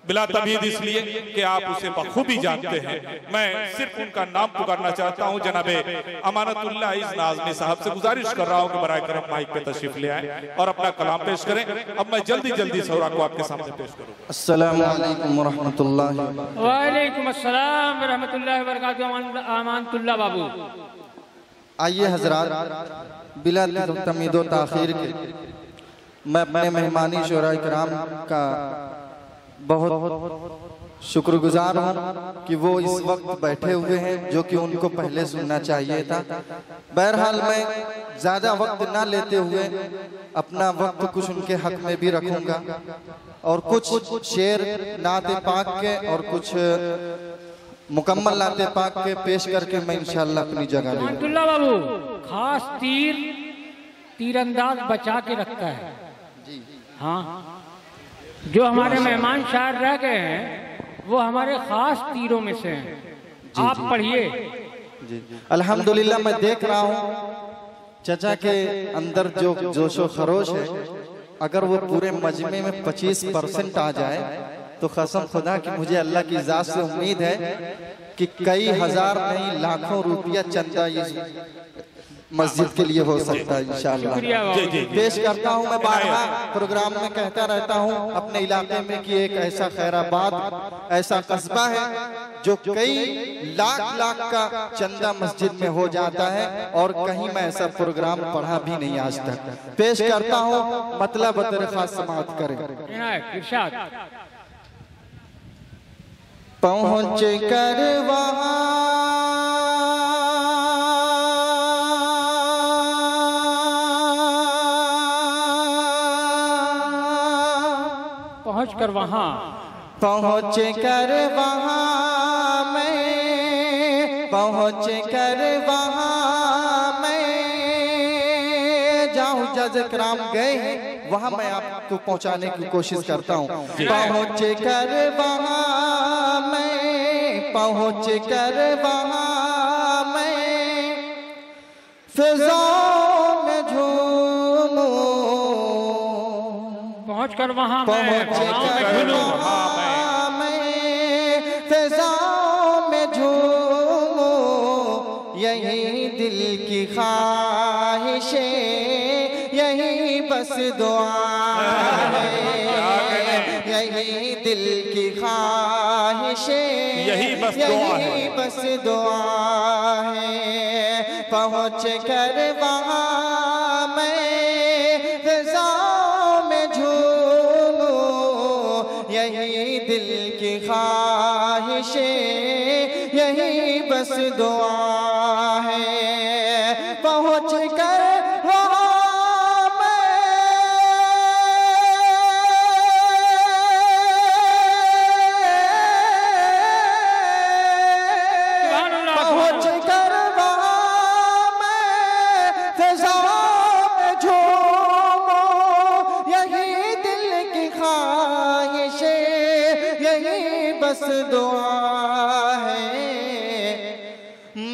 बिला तबीद इसलिए कि आप उसे बखूबी जानते हैं। मैं सिर्फ उनका नाम पुकारना चाहता हूं। जनाबे अमानतुल्लाह इस नाज़मी साहब से गुजारिश कर रहा हूं कि बराए करम माइक पे तशरीफ ले आए और अपना कलाम पेश करें। अब मैं जल्दी जल्दी सौरा को आपके सामने पेश करूंगा। अस्सलामु अलैकुम वरहमतुल्लाहि वालेकुम अस्सलाम वरहमतुल्लाहि वबरकातुहू। अमानतुल्लाह बाबू, आइए हजरात, बिला तमीदो ताखीर के मैं अपने मेहमानी शोराए किराम का बहुत शुक्रगुजार हूँ कि वो इस वक्त बैठे हुए हैं, जो कि उनको पहले सुनना चाहिए था। बहरहाल मैं ज़्यादा वक्त ना लेते हुए अपना वक्त कुछ उनके हक में भी रखूँगा और कुछ शेर नाते पाक के और कुछ मुकम्मल नाते पाक के पेश करके मैं इंशाअल्लाह अपनी जगह लूँगा। अब्दुल्ला बाबू खास तीरंदाज बचा के रखता है। हाँ, जो हमारे मेहमान शायर रह गए हैं वो हमारे खास तीरों में से हैं। आप पढ़िए। अल्हम्दुलिल्लाह मैं देख रहा हूँ चचा के अंदर जो जोशो खरोश है, अगर वो पूरे मजमे में 25% आ जाए तो कसम खुदा कि मुझे अल्लाह की जात से उम्मीद है कि कई हजार नहीं लाखों रुपया चंदा इस मस्जिद के लिए हो सकता है इंशाअल्लाह। पेश करता हूँ। मैं बार-बार प्रोग्राम में कहता रहता हूँ अपने इलाके में कि एक ऐसा खैराबाद, ऐसा कस्बा है जो कई लाख लाख का चंदा मस्जिद में हो जाता है और कहीं मैं ऐसा प्रोग्राम पढ़ा भी नहीं आज तक। पेश करता हूँ, मतलब खास समाप्त करें। पहुँच कर वहाँ पहुँच कर वहाँ मैं, पहुँच कर वहाँ मैं जाऊँ। जज कराम गए हैं वहाँ, मैं आपको पहुँचाने की कोशिश करता हूँ। पहुँच कर वहाँ मैं, पहुँच कर वहाँ मैं फिज़ाओं में झूमूं, पहुँच कर वहाँ मैं फिज़ाओं में झूमूं। यही दिल की ख्वाहिशें, यही बस दुआ है। यही दिल की ख्वाहिशें, यही बस दुआ है। पहुँच कर वहाँ मैं फिज़ाओं में झूमूं। यही दिल की ख्वाहिशें, यही बस दुआ है। पहुँच कर बस दुआ है।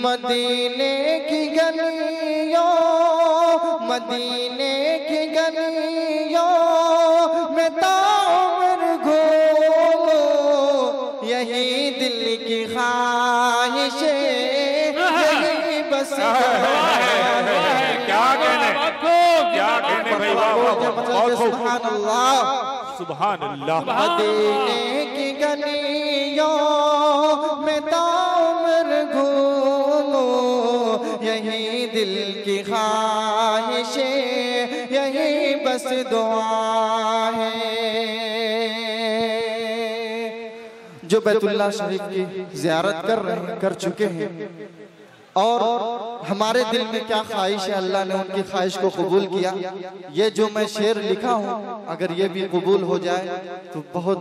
मदीने की गलियों, मदीने की गलियों में ताउम्र घूमूं। यही दिल की ख्वाहिशें, यही बस दुआ है। क्या कहने भाई, सुभान अल्लाह, सुभान अल्लाह। मदीने की गलियों में ताउम्र घूमूं। यही दिल की ख्वाहिशें, यही बस दुआ है। जो बैतुल्लाह शरीफ की ज़ियारत कर रहे हैं, कर चुके हैं, और हमारे दिल में क्या ख्वाहिश है, अल्लाह ने उनकी ख्वाहिश को कबूल किया। ये जो मैं शेर लिखा हूँ, अगर ये भी कबूल हो जाए तो बहुत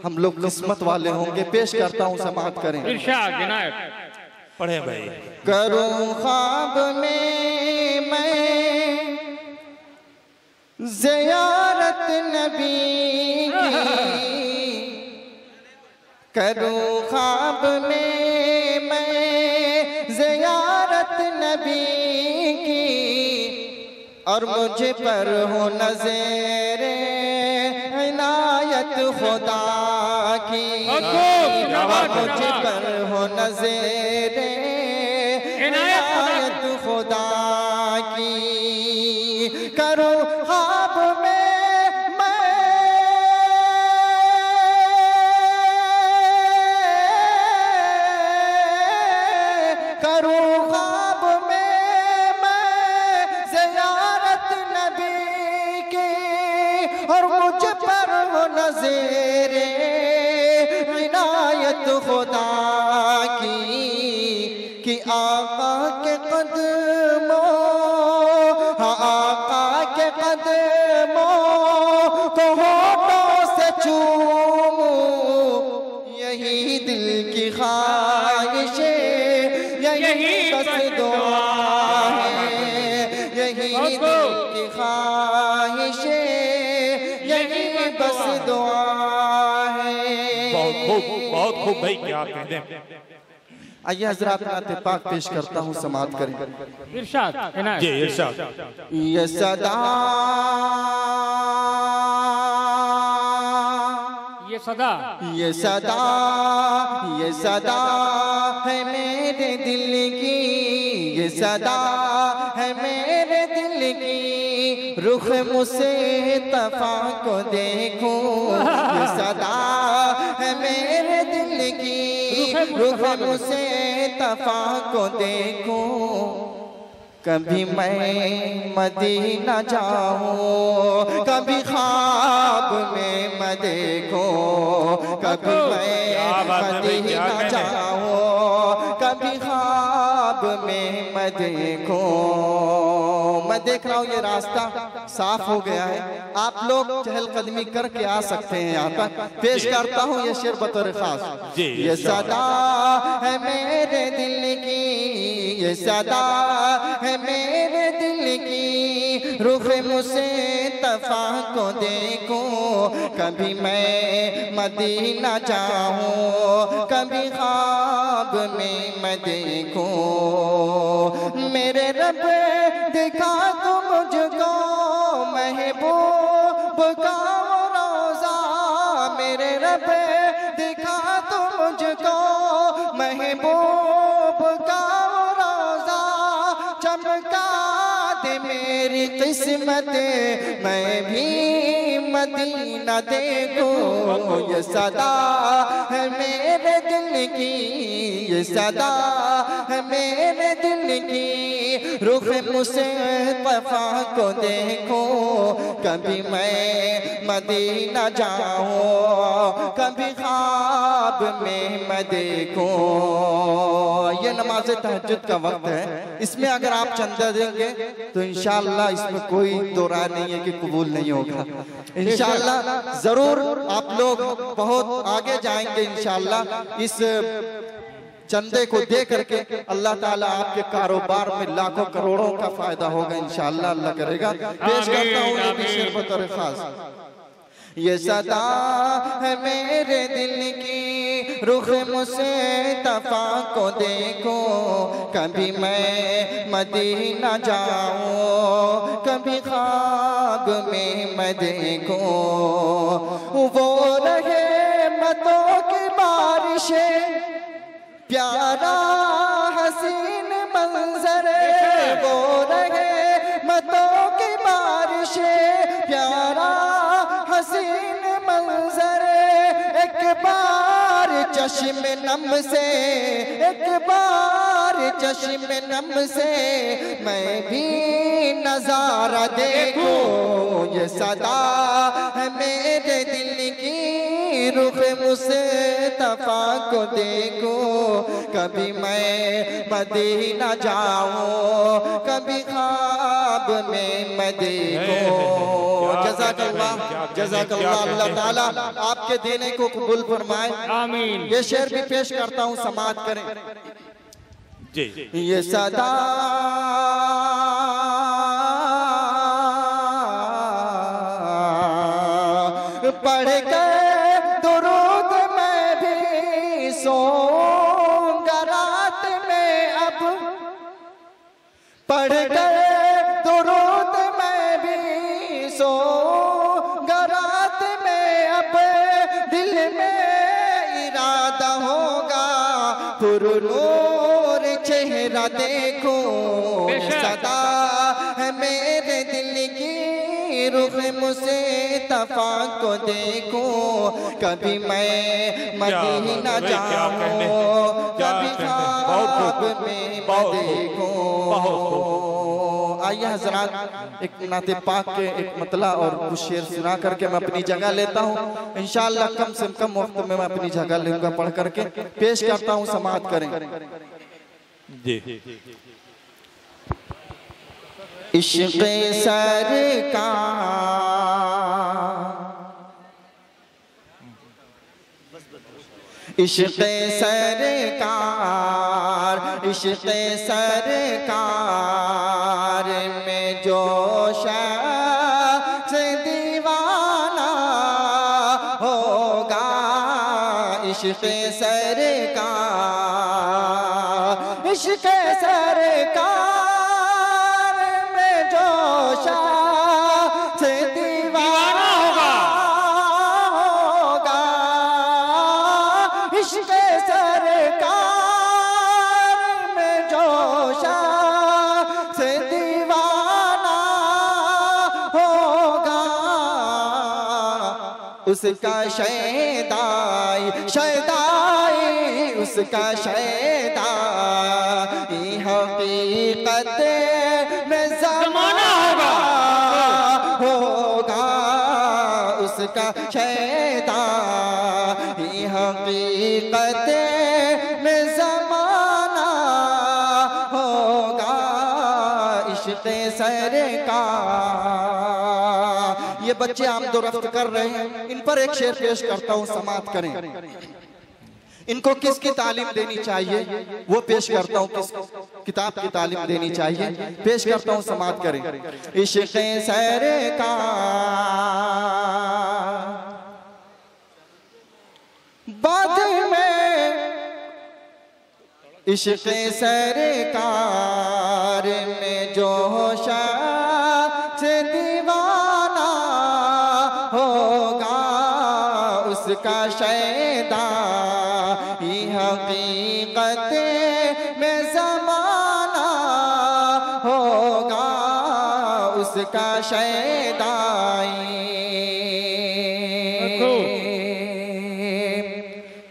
हम लोग किस्मत वाले होंगे। पेश करता हूँ, समाअत करें। पढ़े भाई। करूँ ख्वाब में मैं ज़ियारत नबी की, करूँ ख्वाब में मैं ज़ियारत नबी की, और मुझे पर हो नज़र इनायत खुदा की जिंदाबाद, मुझ पर हो नज़रे इनायत खुदा की। करो ख्वाब में खुदा की आका के कदमों, हाँ आका के कदमों को होठों से चूमूं, यही दिल की ख्वाहिश यही बस दुआ है, यही दिल की ख्वाहिश यही बस दुआ है। बहुत खूब भाई, क्या कहते हैं। आइए हजरात नाते पाक पेश करता हूँ, समात करें। इरशाद जी इरशाद। ये सदा ये सदा ये सदा ये सदा है मेरे दिल की, ये सदा है मेरे दिल की। रुख मुस्तफा को देखो, ये सदा है मेरे दिल की। रुख मुस्तफा को देखो, कभी मैं मदीना जाऊं, कभी ख्वाब में मैं देखो, कभी मैं मदीना जाऊं, कभी ख्वाब में मैं देखो। मैं देख रहा हूँ ये रास्ता साफ हो गया है, आप लोग चहलकदमी करके आ सकते हैं यहाँ पर। पेश करता हूँ ये शेर बतौर खास। ये सदा है मेरे दिल की, ये सदा है मेरे दिल की। रुख मुस्तफा को देखो, कभी मैं मदीना जाऊं, कभी ख्वाब में मैं देखो। मेरे रब दिखा तू मुझको महबूब का रोज़ा, मेरे रब दिखा तू मुझको महबूब का रोज़ा। चमका दे मेरी किस्मत, मैं भी मदीना देखूं। ये सदा है मेरे दिल की, ये सदा है मेरे दिल की। रुख मुस्तफा को देखो, कभी मैं मदीना जाऊं, कभी ख्वाब में मैं देखूं। ये नमाज तहज्जुद का वक्त है, इसमें अगर आप चंदा देंगे तो इंशाअल्लाह इसमें कोई दो राय नहीं है कि कबूल नहीं होगा। इंशाअल्लाह जरूर आप लोग बहुत आगे जाएंगे इंशाअल्लाह। इस चंदे को दे करके अल्लाह ताला आपके कारोबार में लाखों करोड़ों का फायदा होगा इंशाअल्लाह, अल्लाह करेगा। पेश करता हूँ ये भी शेर बतौर खास। ये सदा है मेरे दिल की, रुख मुस्तफा को देखो, कभी मैं मदीना जाऊं, कभी ख्वाब में मैं देखो। वो रहे मतों की बारिशें, प्यारा हसीन मंजर, वो रहे मतों की बारिशें, प्यारा हसीन मंजर। एक बार चश्म नम से, एक बार चश्म नम से मैं भी नजारा देखूं। ये सदा है मेरे दिल की, रुख मुस्तफा को देखो, कभी मैं मदीना जाऊं, कभी ख्वाब में मैं देखो। जज़ाकल्लाह जज़ाकल्लाह, अल्लाह ताला आपके देने को कबूल फरमाए, आमीन। ये शेर भी पेश करता हूँ, समात करें। जी ये सदा पढ़ कर दुरूद मैं भी सोऊंगा रात में, अब पढ़ कर दुरूद मैं भी सोऊंगा रात में। अब दिल में इरादा होगा पुरनूर चेहरा देखो सदा है मेरे दिल की रुख मुझसे तफा को देखो कभी मैं मदीना जाऊं कभी ख्वाब में देखो। आइए हजरात एक नाते पाक के एक मतला और कुछ शेर सुना करके मैं अपनी जगह लेता हूँ। इंशाअल्लाह कम से कम वक्त में मैं अपनी जगह लूंगा पढ़ करके पेश करता हूँ, समाअत करें। जी इश्क़ सरकार इश्क़ सरकार इश्क़ सरकार में जो शख्स दीवाना होगा इश्क़ सरकार इश्क़ सरकार में जो शख्स दीवाना होगा इश्क़ सरकार में जो शख्स दीवाना होगा उसका शैदाई शैदाई उसका शैदाई हकीकत में ज़माना होगा उसका शैदाई हकीकत में ज़माना होगा इश्क़ सरकार। ये बच्चे आमदोरफ्त कर रहे हैं, इन पर एक शेर पेश करता हूँ, समाअत करें। इनको किसकी तालीम देनी चाहिए वो पेश करता हूँ, किस किताब की तालीम देनी चाहिए पेश करता हूँ, समाअत करें। इश्क़ सरकार बाद में इश्क़ सरकार में जो शख्स दीवाना होगा उसका शैदा हकीकत में ज़माना होगा उसका शैदाई।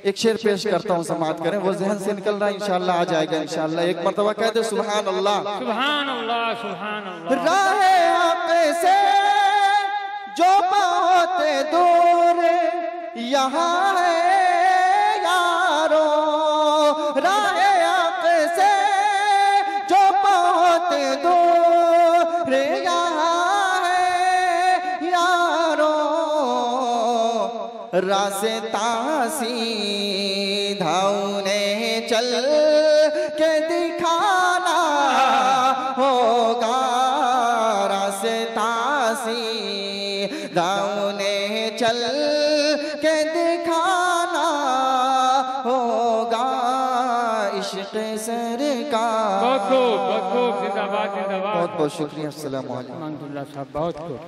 एक शेर पेश करता हूँ, समाअत करें। वो ज़हन से निकल रहा है, इंशाअल्लाह आ जाएगा इंशाअल्लाह। एक मर्तबा कह दे सुभान अल्लाह सुभान अल्लाह सुभान अल्लाह। राहे हक़ से जो बहुत दूर यहाँ है यारो राहे हक़ से जो बहुत दूर यहाँ है यारो रास्ता सीधा उन्हें चल के दिखाना होगा रास्ता सीधा उन्हें चल के दिखाना होगा इश्क़ सरकार। बहुत खूब जिंदाबाद जिंदाबाद। बहुत बहुत शुक्रिया। अस्सलाम वालेकुम। अल्हम्दुलिल्लाह साहब बहुत खूब।